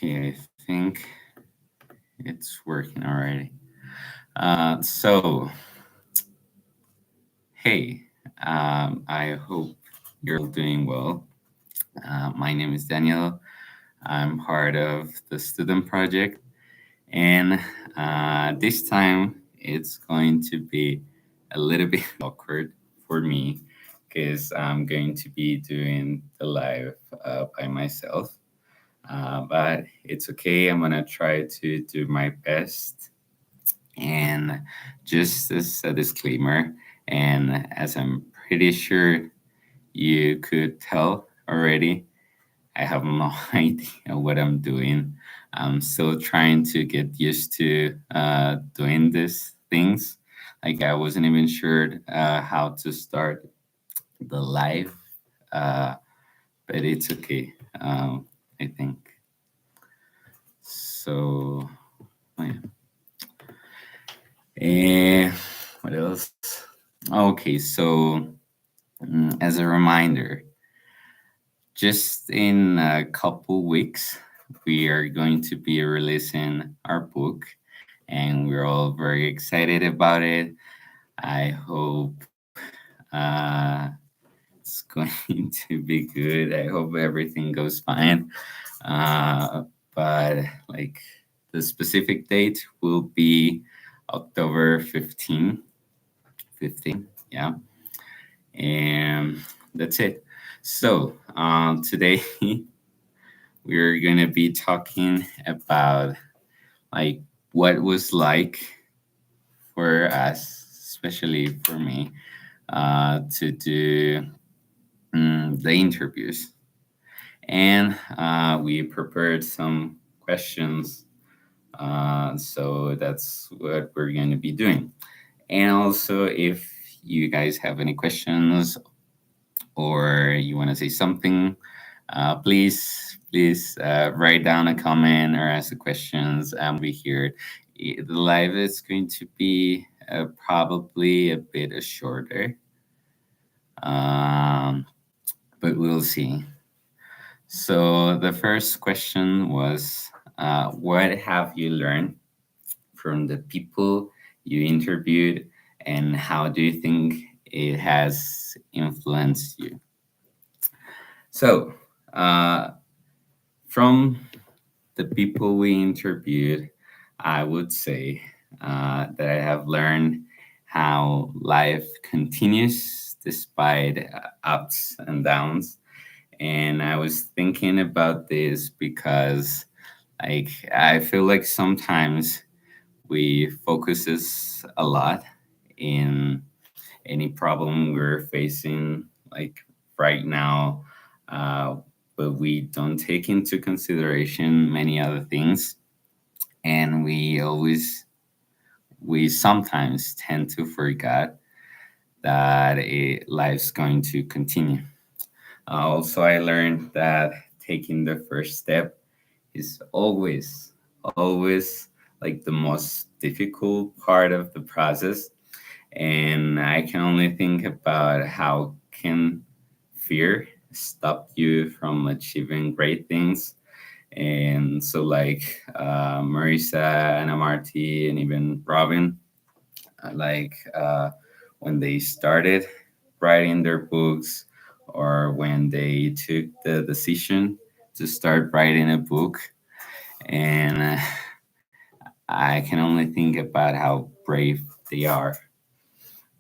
Okay, I think it's working already. So, hey, I hope you're all doing well. My name is Daniel. I'm part of the student project, and this time it's going to be a little bit awkward for me because I'm going to be doing the live by myself. But it's okay. I'm gonna try to do my best. And just as a disclaimer, and as I'm pretty sure you could tell already, I have no idea what I'm doing. I'm still trying to get used to doing these things. Like I wasn't even sure how to start the live, uh, but it's okay. I think so. Oh, yeah. And what else? Okay, so as a reminder, just in a couple weeks, we are going to be releasing our book, and we're all very excited about it. I hope it's going to be good. I hope everything goes fine. Uh, but like the specific date will be October 15, 15, yeah. And that's it. So, today we're going to be talking about like what was like for us, especially for me, to do the interviews. And we prepared some questions. So that's what we're going to be doing. And also, if you guys have any questions or you want to say something, please write down a comment or ask the questions. Be here. The live is going to be probably a bit shorter, um, but we'll see. So the first question was, what have you learned from the people you interviewed, and how do you think it has influenced you? So, uh, from the people we interviewed, I would say that I have learned how life continues despite ups and downs. And I was thinking about this because, like, I feel like sometimes we focuses a lot in any problem we're facing, like right now, uh, but we don't take into consideration many other things, and we sometimes tend to forget that life's going to continue. Also, I learned that taking the first step is always like the most difficult part of the process, and I can only think about how can fear stop you from achieving great things. And so, like Marisa, Anna Marti, and even Robin, when they started writing their books, or when they took the decision to start writing a book, and I can only think about how brave they are.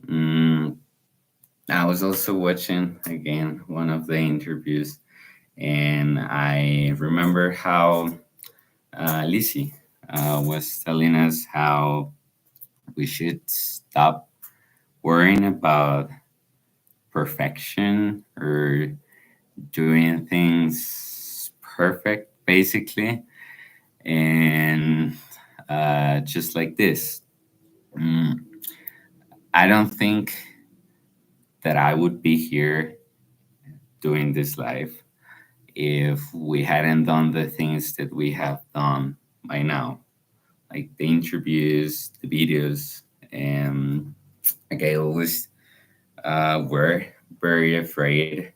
Mm, I was also watching again one of the interviews, and I remember how Lizzie was telling us how we should stop worrying about perfection or doing things perfect, basically, and just like this. Mm, I don't think that I would be here doing this live if we hadn't done the things that we have done by now, like the interviews, the videos, and like I always were very afraid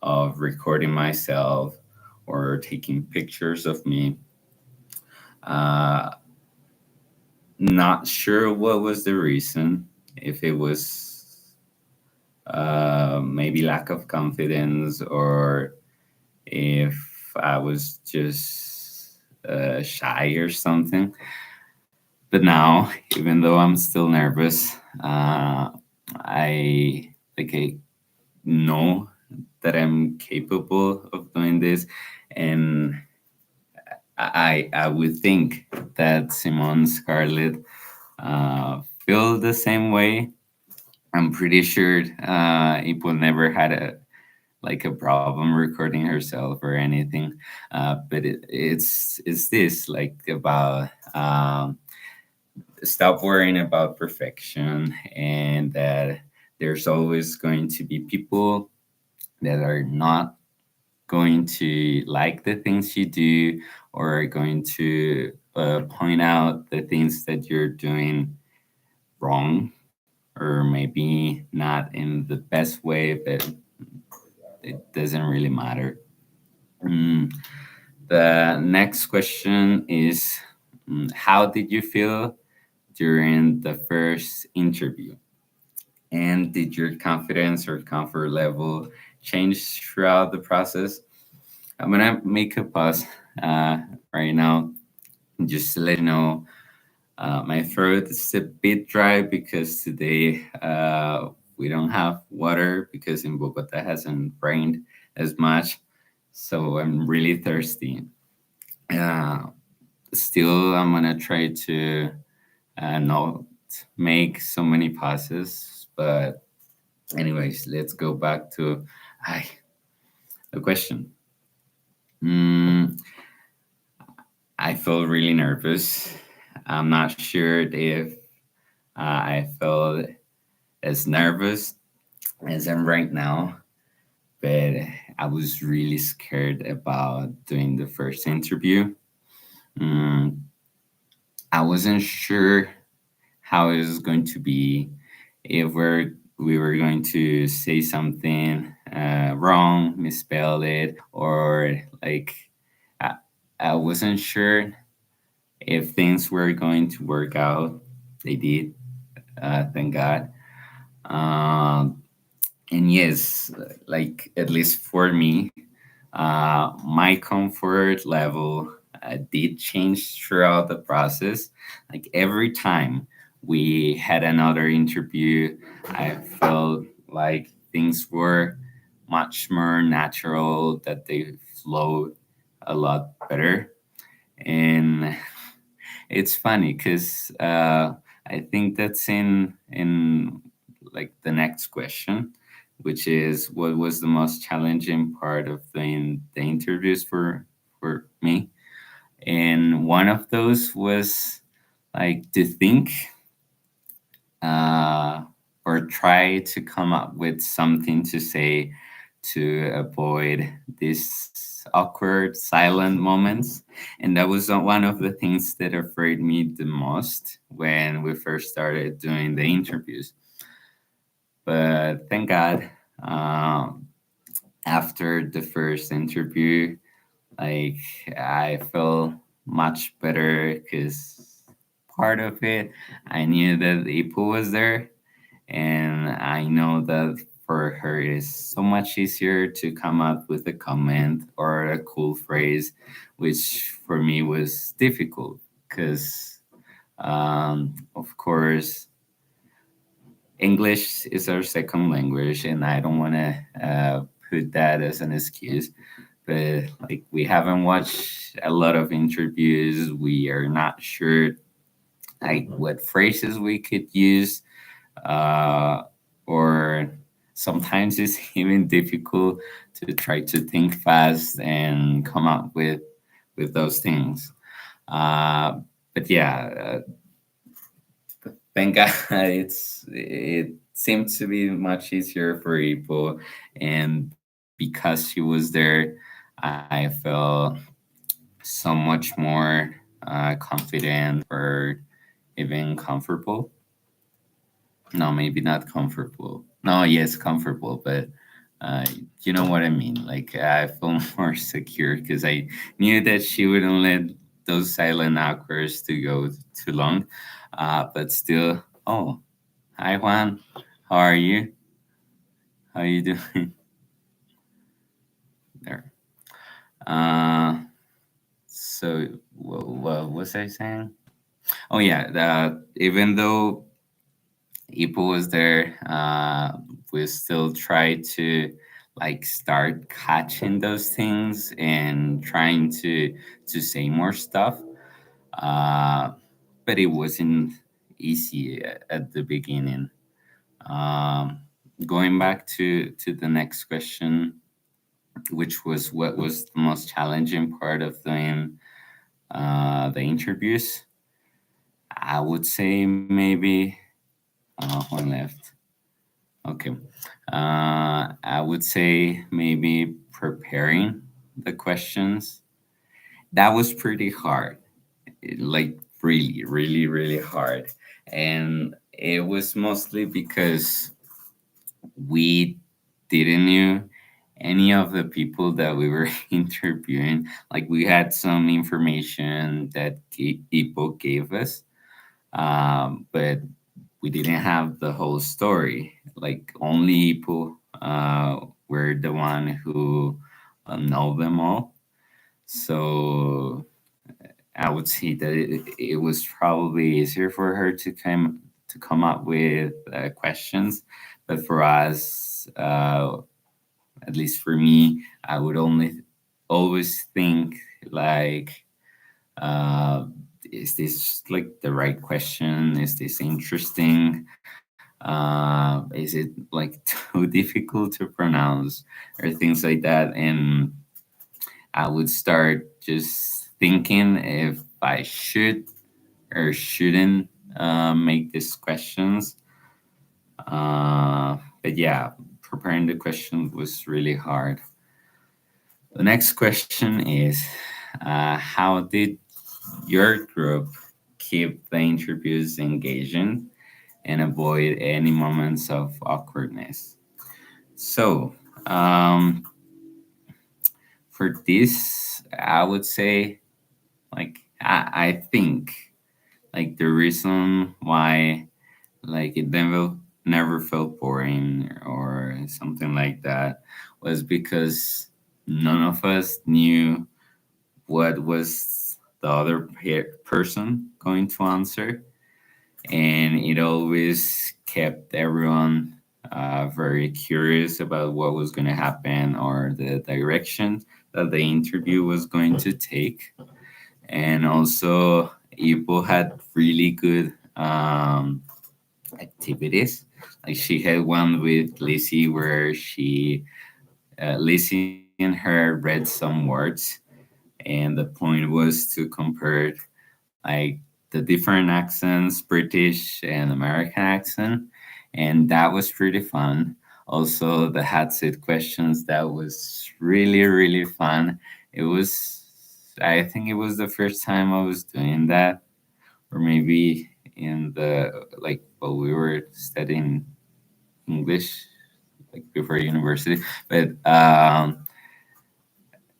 of recording myself or taking pictures of me. Uh, Not sure what was the reason. If it was maybe lack of confidence, or if I was just shy or something. But now, even though I'm still nervous, I know that I'm capable of doing this, and I would think that Simone Scarlett feel the same way. I'm pretty sure Ipo never had a problem recording herself or anything, but it's this like about stop worrying about perfection, and that there's always going to be people that are not going to like the things you do, or are going to point out the things that you're doing wrong, or maybe not in the best way, but it doesn't really matter. Mm, the next question is, how did you feel during the first interview? And did your confidence or comfort level change throughout the process? I'm gonna make a pause right now just to let you know my throat is a bit dry because today we don't have water because in Bogota hasn't rained as much, so I'm really thirsty. Uh, Still, I'm gonna try to not make so many pauses, but anyways, let's go back to I, the question. Mm, I feel really nervous. I'm not sure if I felt as nervous as I'm right now, but I was really scared about doing the first interview. Mm, I wasn't sure how it was going to be, if we were going to say something wrong, misspell it, or like I, I wasn't sure if things were going to work out. They did, thank God. Um, and yes, like at least for me, my comfort level did change throughout the process. Like every time we had another interview, I felt like things were much more natural, that they flowed a lot better. And it's funny because I think that's in like the next question, which is what was the most challenging part of the interviews for me, and one of those was like to think uh, or try to come up with something to say to avoid these awkward silent moments. And that was one of the things that afraid me the most when we first started doing the interviews. But thank God, um, after the first interview, like I felt much better because part of it, I knew that Ipo was there, and I know that for her it is so much easier to come up with a comment or a cool phrase, which for me was difficult because, of course, English is our second language, and I don't want to put that as an excuse. But like we haven't watched a lot of interviews, we are not sure like what phrases we could use, uh, or sometimes it's even difficult to try to think fast and come up with those things. But yeah, thank God it seemed to be much easier for people, and because she was there, I felt so much more confident or even comfortable. No, maybe not comfortable. No, yes, comfortable, but uh, you know what I mean. Like I feel more secure because I knew that she wouldn't let those silent hours to go too long. But still, oh, hi Juan, how are you? How are you doing there? Uh, so what was I saying? Oh yeah, even though Ipo was there, we still try to like start catching those things and trying to say more stuff. Uh, but it wasn't easy at the beginning. Um, Going back to the next question, which was what was the most challenging part of doing the interviews, I would say maybe one left. Okay. I would say maybe preparing the questions. That was pretty hard, like really, really, really hard. And it was mostly because we didn't knew any of the people that we were interviewing. Like we had some information that people gave us, but we didn't have the whole story. Like only people were the one who know them all. So I would say that it was probably easier for her to come up with questions, but for us, at least for me, I would only always think like, uh, is this like the right question? Is this interesting? Is it like too difficult to pronounce or things like that? And I would start just thinking if I should or shouldn't make these questions. But yeah, preparing the question was really hard. The next question is, how did your group keep the interviews engaging and avoid any moments of awkwardness? So, for this, I would say, like, I think, like, the reason why, like, it never felt boring or something like that was because none of us knew what was the other person going to answer, and it always kept everyone very curious about what was going to happen or the direction that the interview was going to take. And also, Ipo had really good activities. Like she had one with Lizzie where Lizzie and her read some words, and the point was to compare like the different accents, British and American accent, and that was pretty fun. Also, the hot seat questions, that was really really fun. It was, I think it was the first time I was doing that, or maybe in the like while we were studying English, like before university, but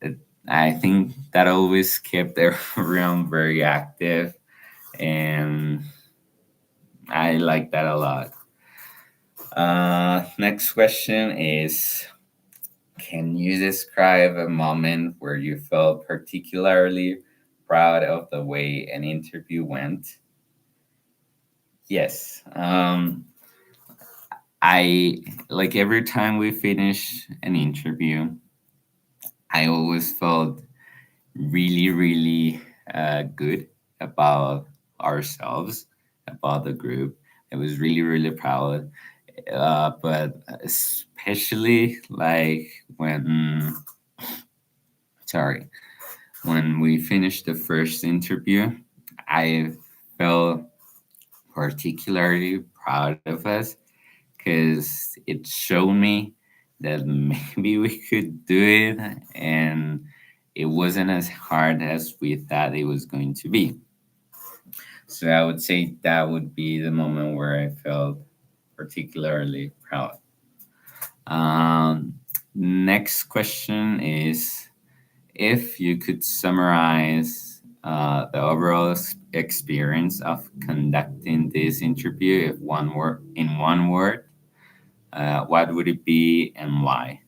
it, I think that always kept everyone very active, and I like that a lot. Next question is, can you describe a moment where you felt particularly proud of the way an interview went? Yes. I like every time we finish an interview, I always felt really, really good about ourselves, about the group. I was really, really proud. But especially like sorry, when we finished the first interview, I felt particularly proud of us because it showed me that maybe we could do it, and it wasn't as hard as we thought it was going to be. So I would say that would be the moment where I felt particularly proud. Next question is, if you could summarize the overall experience of conducting this interview, if one word in one word, what would it be and why?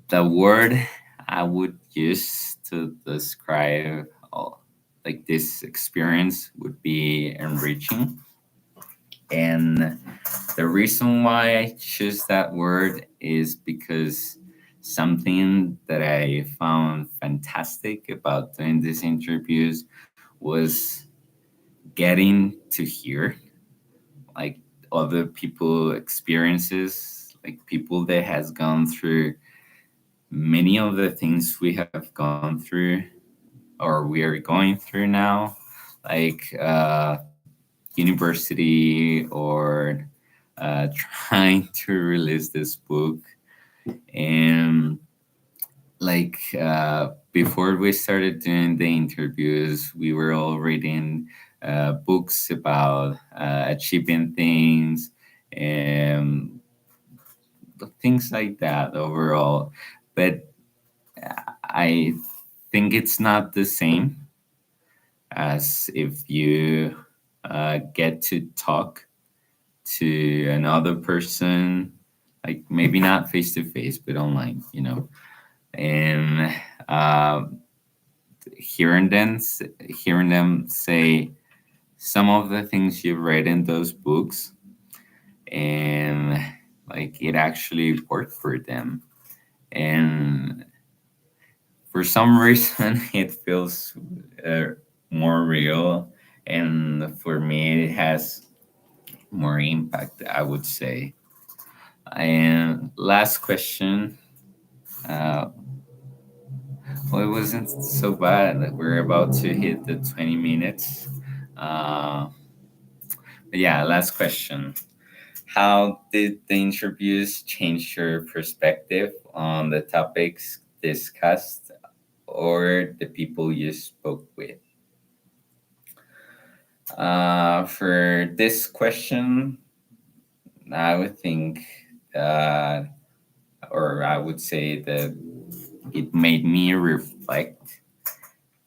The word I would use to describe all, like this experience would be enriching. And the reason why I choose that word is because something that I found fantastic about doing these interviews was getting to hear like other people experiences, like people that has gone through many of the things we have gone through or we are going through now, like university or trying to release this book. And like before we started doing the interviews, we were all reading books about achieving things and things like that overall. But I think it's not the same as if you get to talk to another person, like maybe not face to face, but online, and hearing them, hearing them say some of the things you read in those books, and like it actually worked for them, and for some reason it feels more real, and for me it has more impact, I would say. And last question. Uh, well, it wasn't so bad. Like, we're about to hit the 20 minutes. Uh, but yeah, last question. How did the interviews change your perspective on the topics discussed or the people you spoke with? For this question, I would think, uh, or I would say that it made me reflect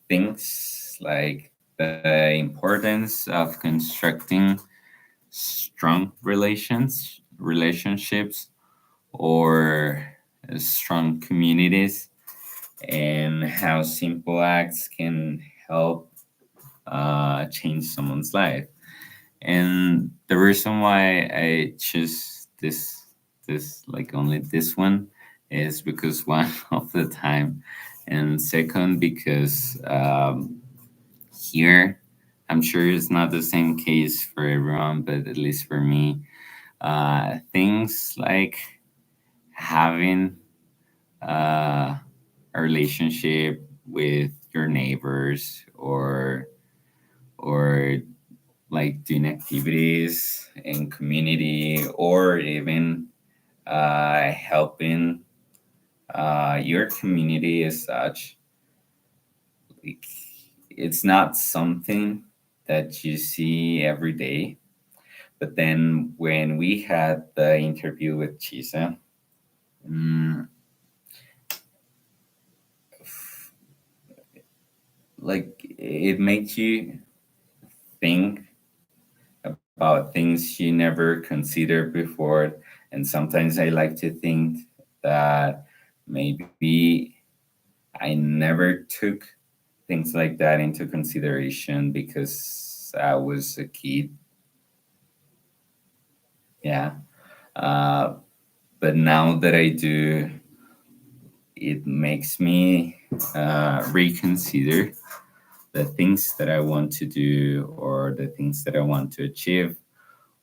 things like the importance of constructing strong relationships or strong communities, and how simple acts can help change someone's life. And the reason why I choose this like only this one is because one of the time, and second because here I'm sure it's not the same case for everyone, but at least for me, things like having uh, a relationship with your neighbors, or like doing activities in community, or even helping your community as such, like, it's not something that you see every day. But then when we had the interview with Chisa, mm, like it makes you think about things you never considered before. And sometimes I like to think that maybe I never took things like that into consideration because I was a kid. Yeah. Uh, but now that I do, it makes me reconsider the things that I want to do or the things that I want to achieve,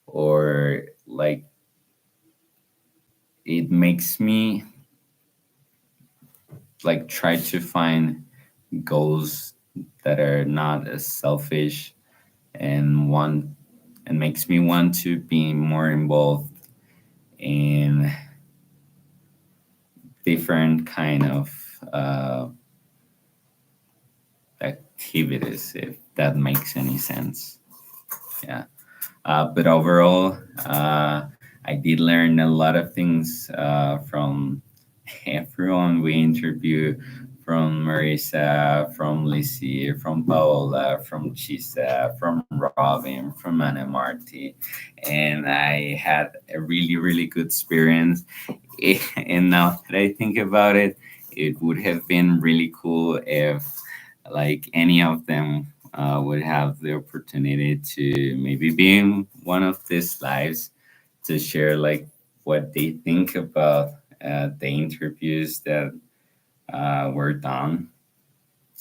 or like it makes me like try to find goals that are not as selfish, and want and makes me want to be more involved in different kind of activities, if that makes any sense. Yeah. But overall, I did learn a lot of things from everyone we interview, from Marisa, from Lizzie, from Paola, from Chisa, from Robin, from Anna Marty, and I had a really, really good experience. And now that I think about it, it would have been really cool if, like, any of them would have the opportunity to maybe be in one of these lives to share like what they think about the interviews that were done.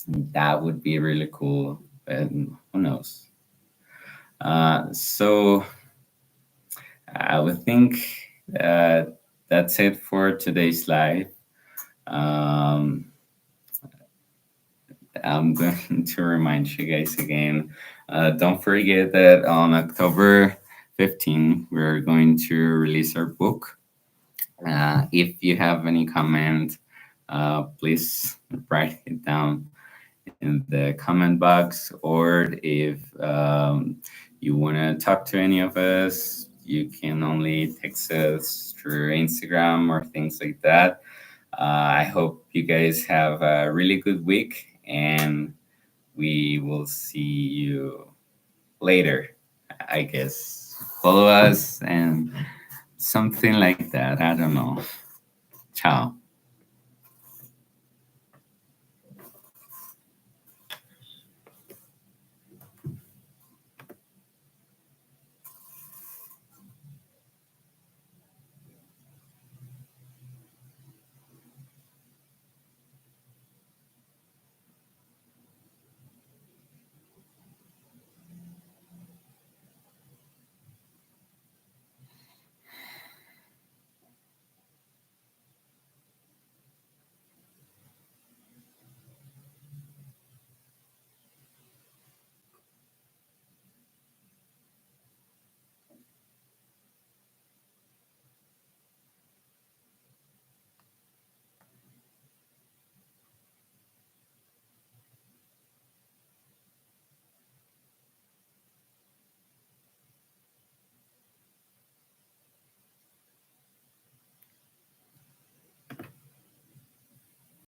That would be really cool. And who knows? So I would think uh, that's it for today's live. Um, I'm going to remind you guys again. Don't forget that on October 15, we're going to release our book. If you have any comment, please write it down in the comment box. Or if you want to talk to any of us, you can only text us through Instagram or things like that. I hope you guys have a really good week, and we will see you later, I guess. Follow us and something like that. I don't know. Ciao.